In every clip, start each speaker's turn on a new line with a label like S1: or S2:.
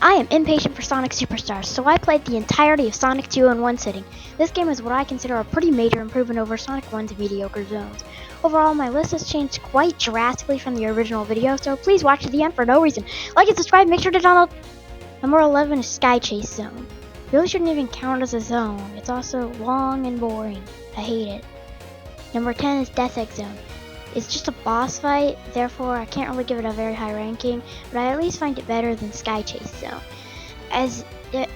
S1: I am impatient for Sonic Superstars, so I played the entirety of Sonic 2 in one sitting. This game is what I consider a pretty major improvement over Sonic 1's mediocre zones. Overall, my list has changed quite drastically from the original video, so please watch to the end for no reason. Like and subscribe, make sure to download. Number 11 is Sky Chase Zone. Really shouldn't even count as a zone. It's also long and boring. I hate it. Number 10 is Death Egg Zone. It's just a boss fight, therefore I can't really give it a very high ranking, but I at least find it better than Sky Chase Zone. As it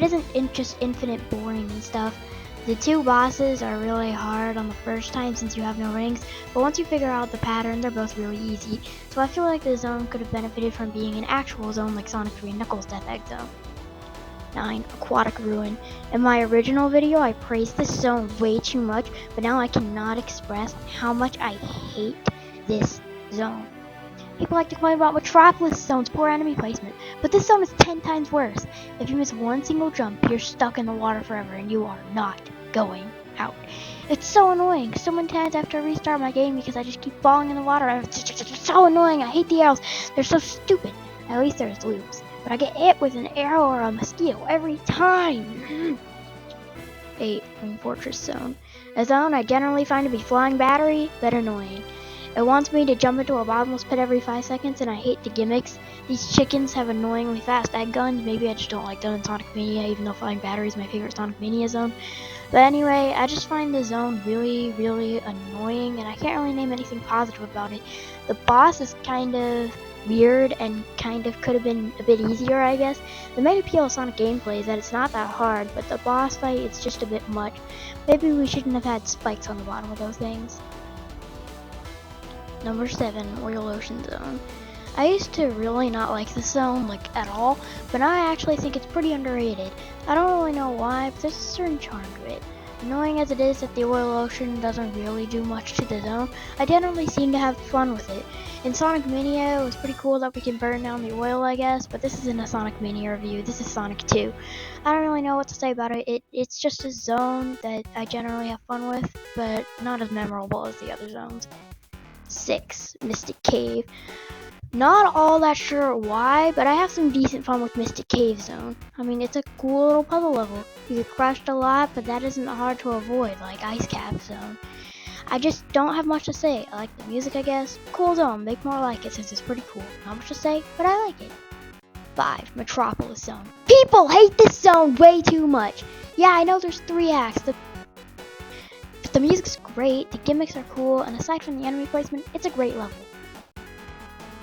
S1: isn't just infinite boring and stuff. The two bosses are really hard on the first time since you have no rings, but once you figure out the pattern, they're both really easy. So I feel like the zone could have benefited from being an actual zone like Sonic 3 and Knuckles' Death Egg Zone. 9. Aquatic Ruin. In my original video, I praised this zone way too much, but now I cannot express how much I hate this zone. People like to complain about Metropolis Zone's poor enemy placement, but this zone is 10 times worse. If you miss one single jump, you're stuck in the water forever and you are not going out. It's so annoying. So many times after I restart my game because I just keep falling in the water. It's so annoying. I hate the arrows. They're so stupid. At least there's loops. But I get hit with an arrow or a mosquito every time. 8. Green Fortress Zone. A zone I generally find to be flying battery, but annoying. It wants me to jump into a bottomless pit every 5 seconds, and I hate the gimmicks. These chickens have annoyingly fast egg guns. Maybe I just don't like them in Sonic Mania, even though flying battery is my favorite Sonic Mania zone. But anyway, I just find the zone really, really annoying, and I can't really name anything positive about it. The boss is kind of weird and kind of could have been a bit easier, I guess. The main appeal of Sonic gameplay is that it's not that hard, but the boss fight, it's just a bit much. Maybe we shouldn't have had spikes on the bottom of those things. Number 7, Royal Ocean Zone. I used to really not like this zone, like at all, but now I actually think it's pretty underrated. I don't really know why, but there's a certain charm to it. Annoying as it is that the Royal Ocean doesn't really do much to the zone, I generally seem to have fun with it. In Sonic Mania, it was pretty cool that we can burn down the oil, I guess, but this isn't a Sonic Mania review, this is Sonic 2. I don't really know what to say about it. It's just a zone that I generally have fun with, but not as memorable as the other zones. 6. Mystic Cave. Not all that sure why, but I have some decent fun with Mystic Cave Zone. I mean, it's a cool little puzzle level. You get crushed a lot, but that isn't hard to avoid, like Ice Cap Zone. I just don't have much to say. I like the music, I guess. Cool zone, make more like it since it's pretty cool. Not much to say, but I like it. 5. Metropolis Zone. People hate this zone way too much. Yeah, I know there's 3 acts. The music's great, the gimmicks are cool, and aside from the enemy placement, it's a great level.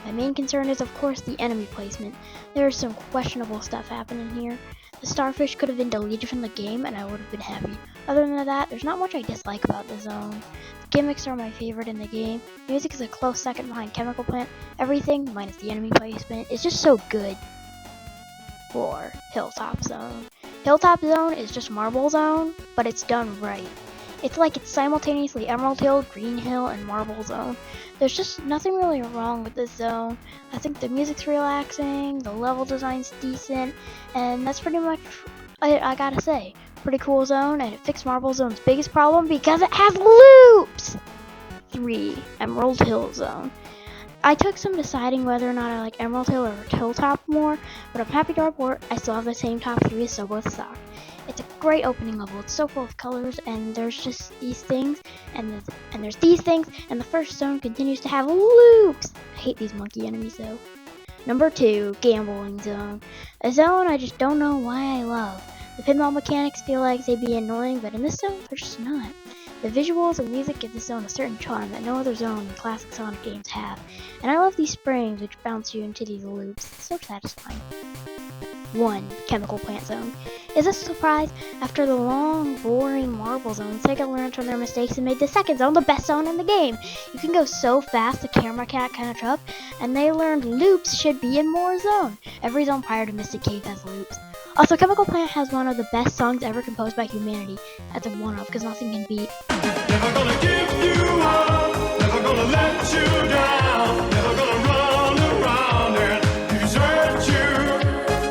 S1: My main concern is, of course, the enemy placement. There is some questionable stuff happening here. The starfish could have been deleted from the game, and I would have been happy. Other than that, there's not much I dislike about the zone. The gimmicks are my favorite in the game. The music is a close second behind Chemical Plant. Everything, minus the enemy placement, is just so good. 4. Hilltop Zone. Hilltop Zone is just Marble Zone, but it's done right. It's like it's simultaneously Emerald Hill, Green Hill, and Marble Zone. There's just nothing really wrong with this zone. I think the music's relaxing, the level design's decent, and that's pretty much I gotta say. Pretty cool zone, and it fixed Marble Zone's biggest problem because it has loops! 3. Emerald Hill Zone. I took some deciding whether or not I like Emerald Hill or Hilltop more, but I'm happy to report I still have the same top 3, so both suck. It's a great opening level. It's so full of colors, and there's just these things, and there's these things, and the first zone continues to have loops. I hate these monkey enemies though. Number 2, Gambling Zone. A zone I just don't know why I love. The pinball mechanics feel like they'd be annoying, but in this zone, they're just not. The visuals and music give this zone a certain charm that no other zone in the classic Sonic games have. And I love these springs which bounce you into these loops. It's so satisfying. 1. Chemical Plant Zone. Is this a surprise? After the long, boring Marble Zone, Sega learned from their mistakes and made the second zone the best zone in the game. You can go so fast the camera can't catch up, and they learned loops should be in more zone. Every zone prior to Mystic Cave has loops. Also, Chemical Plant has one of the best songs ever composed by humanity. That's a one-off, because nothing can beat.
S2: Never gonna give you up, never gonna let you down, never gonna run around and desert you,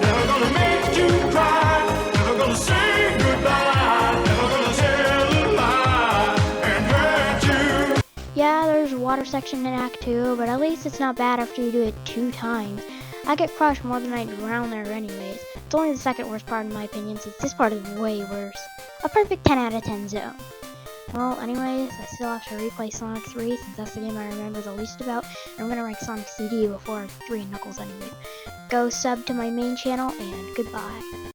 S2: never gonna make you cry, never gonna say goodbye, never gonna tell a lie and hurt you.
S1: Yeah, there's a water section in Act 2, but at least it's not bad after you do it 2 times. I get crushed more than I do around there anyways. It's only the second worst part in my opinion, since this part is way worse. A perfect 10 out of 10 zone. Well, anyways, I still have to replay Sonic 3 since that's the game I remember the least about. And I'm gonna rank Sonic CD before 3 and Knuckles anyway. Go sub to my main channel, and goodbye.